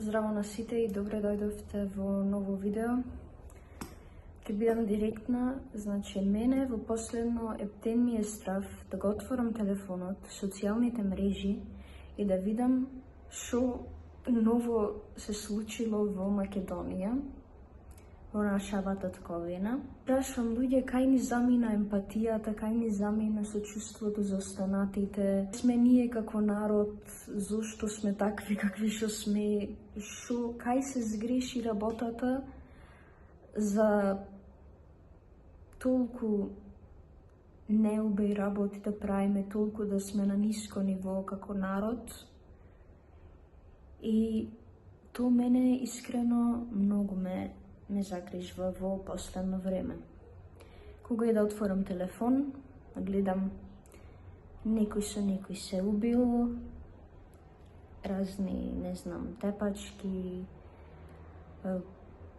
Здраво на сите и добре дојдовте во ново видео. Ке бидам директна, значи мене во последно ептен ми е страв да го отворам телефонот, социјалните мрежи и да видам што ново се случило во Македонија, во нашава татковина. Прашувам луѓе кај ни замина емпатијата, кај ни замина сочувството за останатите. Сме ние како народ, зошто сме такви какви што сме, кај се сгреши работата за толку неубави работи да правиме, толку да сме на ниско ниво како народ. И то мене искрено многу ме загрижва во последно време. Кога и да отворам телефон, гледам некој со некој се убил, разни, не знам, тепачки,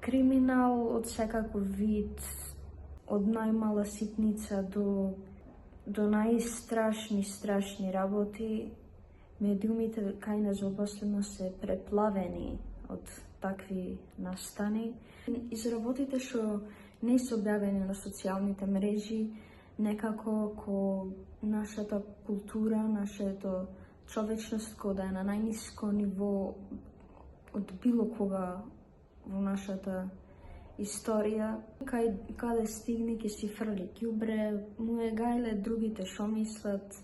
криминал од секаков вид, од најмала ситница до најстрашни работи. Медиумите кај нас во последно се преплавени од такви настани. Изработите што не се објавени на социјалните мрежи, некако ко нашата култура, нашето човечност кој да е на најниско ниво од било кога во нашата историја. Каде стигне ќе си фрли ќубре, му е гајле другите шо мислат,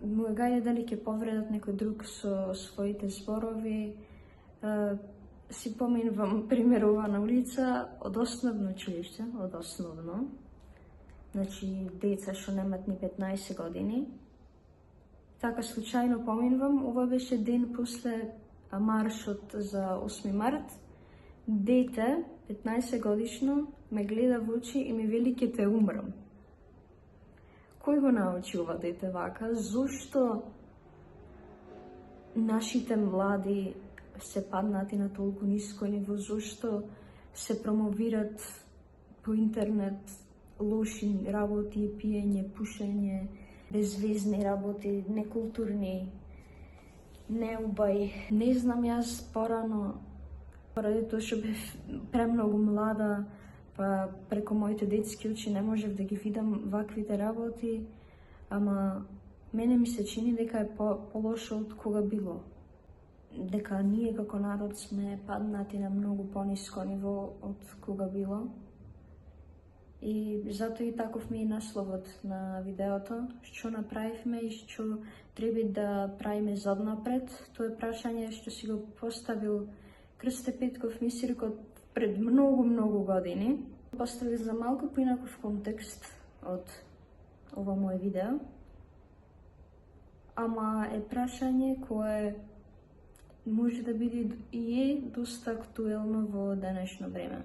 му е гајле дали ќе повредат некој друг со своите зборови. Си поминувам примерува на улица од основно училиште, значи деца што немат ни 15 години. Така случајно поминувам, ова беше ден после маршот за 8 март. Дете, 15 годишно, ме гледа во очи и ми вели ќе те умрам. Кој го научи ова дете вака? Зошто нашите млади се паднати на толку ниско ниво? Зошто се промовират по интернет лоши работи, пиење, пушење, безвезни работи, некултурни, неубави? Не знам, јас порано, поради тоа што бев премногу млада, па преку моите детски очи не можев да ги видам ваквите работи, ама мене ми се чини дека е полошо од кога било. Дека ние како народ сме паднати на многу пониско ниво од кога било. И затоа и таков ми е насловот на видеото, што направивме и што треба да правиме заднапред. Тоа е прашање што си го поставил Крсте Петков, ми си рекол пред многу години. Поставил за малку поинаков контекст од ова моје видео, ама е прашање кое може да биде и е доста актуелно во денешно време.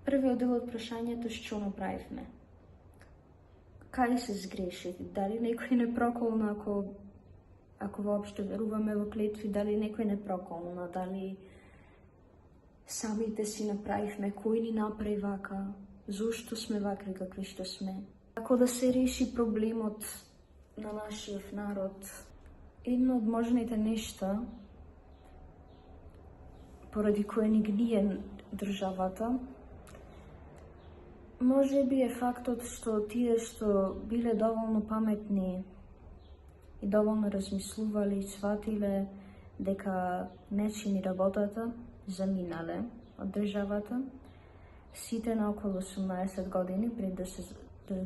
Првиот дел од прашањето што направивме? Кај се сгреши? Дали некој не проколна, ако воопшто веруваме во клетви, дали некој не проколна, дали самите си направивме, кој ни направи вака, зошто сме вакви какви што сме? Како да се реши проблемот на нашиот народ? Едно од можните нешта поради кое ни гние државата, може би е фактот што тие што биле доволно паметни и доволно размислувале и сватиле дека не чини работата, заминале од државата. Сите на околу 18 години пред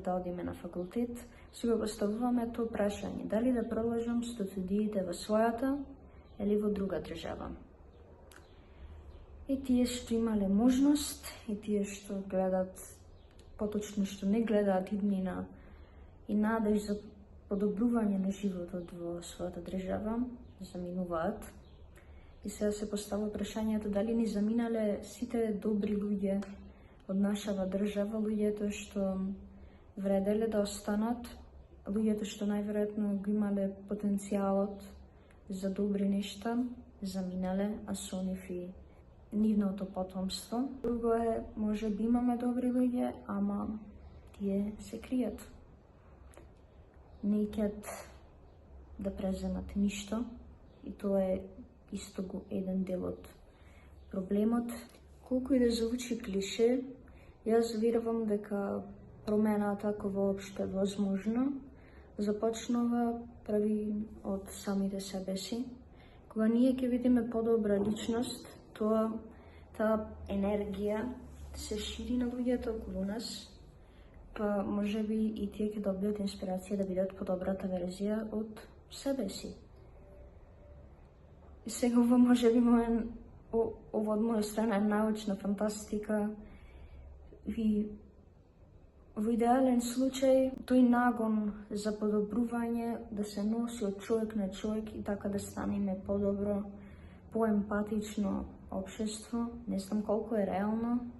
да одиме на факултет, си го поставуваме тоа прашање, дали да продолжам студиите во својата или во друга држава. И тие што имале можност, и тие што гледат, поточно што не гледаат иднина и надеж за подобрување на животот во својата држава, заминуваат. И сега се поставува прашањето дали ни заминале сите добри луѓе од нашава држава, луѓето што вределе да останат, луѓето што најверојатно го имале потенцијалот за добри нешта, заминале, а со нив и нивното потомство. Друго е, може би имаме добри луѓе, ама тие се кријат. Не ќат да преземат ништо, и тоа е исто еден дел од проблемот. Колку и да звучи клише, јас верувам дека промената, ако воопште возможно, започнува први од самите себе си. Кога ние ќе видиме подобра личност, таа енергија се шири на луѓето околу нас, па можеби и тие ќе добијат инспирација да бидат подобрата верзија од себе си. И сега ова можеби ова од моја страна е научна фантастика и во идеален случај тој нагон за подобрување да се носи од човек на човек и така да станеме подобро, поемпатично општество. Не знам колку е реално,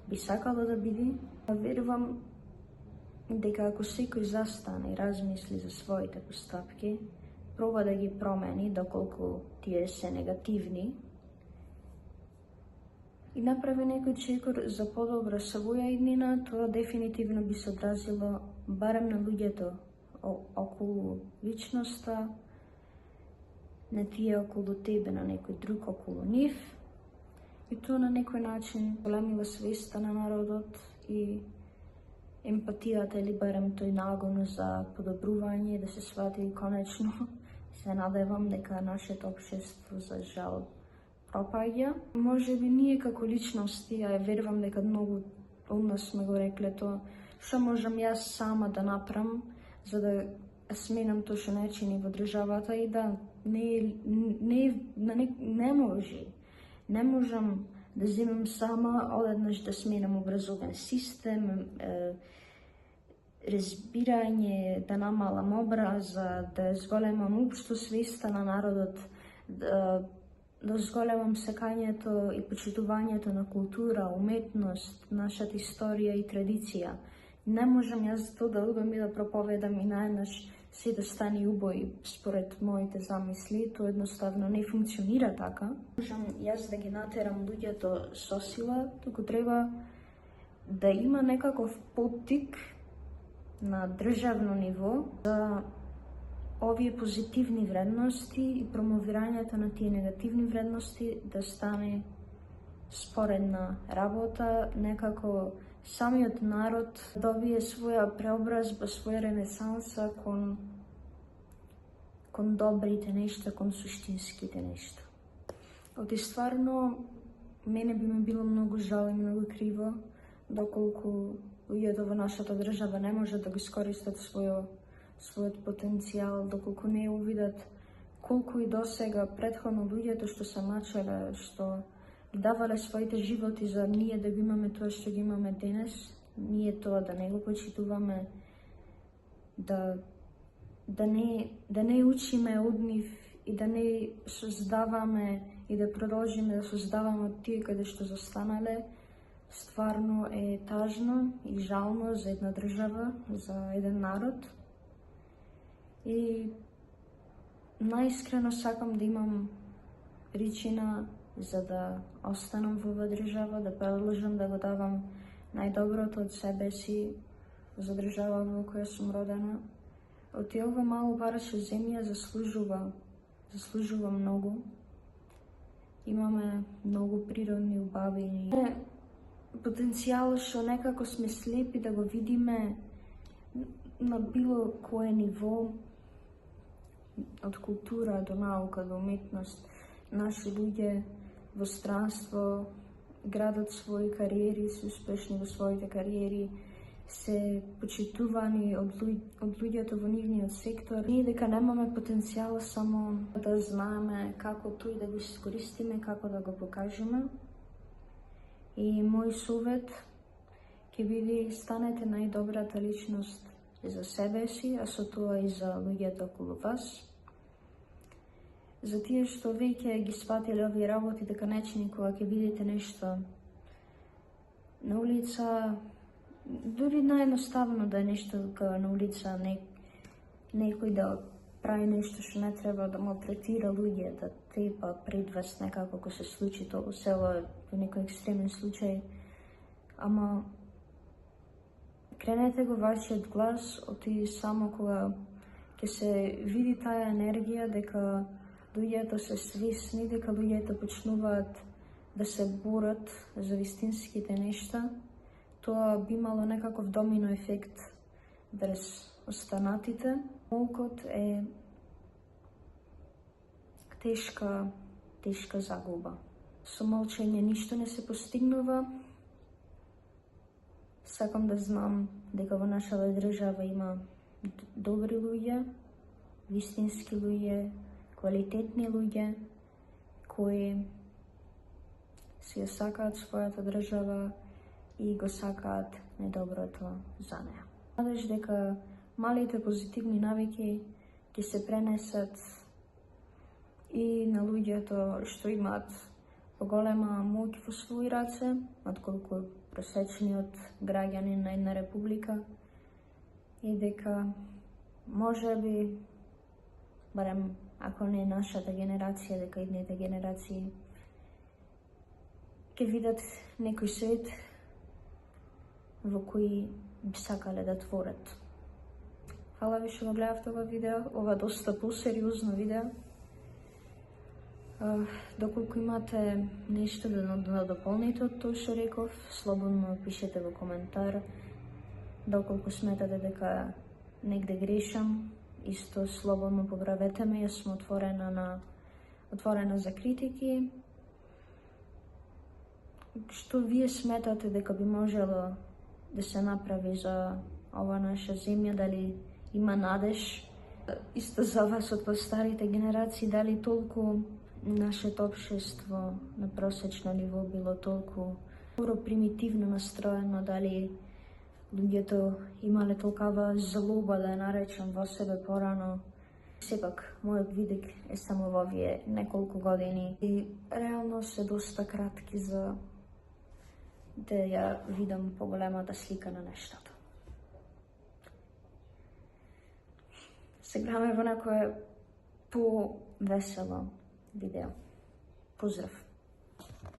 би сакала да биде. Верувам дека ако секој застане и размисли за своите постапки, проба да ги промени доколку тие се негативни и направи некој чекор за подобра своја иднина, тоа дефинитивно би се одразило барем на луѓето околу личноста, на тие околу тебе, на некој друг околу нив, и тоа на некој начин големила свеста на народот и емпатијата или барем тој нагон за подобрување, да се свати конечно. Се надевам дека нашето општество за жал пропаѓа. Може би ние како личности, а верувам дека многу од нас сме го рекле тоа, што можам јас сама да направам за да сменам тоа што не чини во државата и да не може. Не можам да земам сама одеднаш да сменам образовен систем, разбирање, да намалам образа, да зголемам општо свеста на народот, да зголемам сакањето и почитувањето на култура, уметност, нашата историја и традиција. Не можам јас тоа да одам и да проповедам и наеднаш се да стане убој според моите замисли, тоа едноставно не функционира така. Можам јас да ги натерам луѓето со сила, туку треба да има некаков поттик на државно ниво за овие позитивни вредности и промовирањето на тие негативни вредности да стане споредна работа, некако самиот народ добие своја преобразба, своја ренесанса кон добрите нешта, кон суштинските нешта. Оти стварно, мене би ме било многу жал и многу криво, доколку луѓето во нашата држава не може да го искористат својот потенцијал, доколку не увидат колку и досега претходно луѓето што се мачеле, што давале своите животи за ние да го имаме тоа што ги имаме денес, ние тоа да не го почитуваме, да не учиме од нив и да не создаваме и да продолжиме да создаваме од тие каде што застанале, стварно е тажно и жално за една држава, за еден народ. И наискрено сакам да имам причина за да останам во оваа држава, да продолжам да го давам најдоброто од себе си за држава во која сум родена. Од ова мало бараше земја заслужува многу. Имаме многу природни убавини. Потенцијал што некако сме слепи да го видиме на било кое ниво, од култура до наука, до уметност. Наши луѓе во странство градат своји кариери, се успешни во своите кариери, се почитувани од луѓето во нивниот сектор. Ние дека немаме потенцијал само да знаеме како тој да го искористиме, како да го покажеме. И мој совет ќе биде станете најдобрата личност за себе си, а со тоа и за луѓето околу вас. За тие што веќе ги сватиле овие работи, дека нечини кога ќе видите нешто на улица, дури наједноставно да е нешто на улица, некој да прави нешто што не треба, да малтретира луѓе, да трепа пред вас некако ако се случи тоа во село, во некој екстремен случај. Ама кренете го вашиот глас, оти само кога ќе се види таа енергија дека луѓето се свесни, дека луѓето почнуваат да се борат за вистинските нешта, тоа би имало некаков домино ефект врз останатите. Молкот е тешка загуба. Со молчење ништо не се постигнува. Сакам да знам дека во нашата држава има добри луѓе, вистински луѓе, квалитетни луѓе, кои си ја сакаат својата држава и го сакаат најдоброто за неа. Надеж дека малите позитивни навики ќе се пренесат и на луѓето што имаат поголема моќ во своји раце, отколку просечниот граѓанин на една република, и дека може би, барем ако не нашата генерација, дека идните генерации ќе видат некој свет во кој би сакале да творат. Фала ви што го гледавте ова видео, ова доста посериозно видео. Доколку имате нешто да дополните од тоа што реков, слободно пишете во коментар. Доколку сметате дека негде грешам, исто слободно поправете ме, јас сум отворена за критики. Што вие сметате дека би можело да се направи за ова наша земја, дали има надеж? Исто за вас од постарите генерации, дали толку нашето општество на просечно ниво било толку примитивно настроено, дали луѓето имале толкава злоба, да ја наречам, во себе порано. Сепак, мојот видик е само во овие неколку години и реално се доста кратки за да ја видам поголемата слика на нештата. Се гледаме во некое по-весело видео. Поздрав!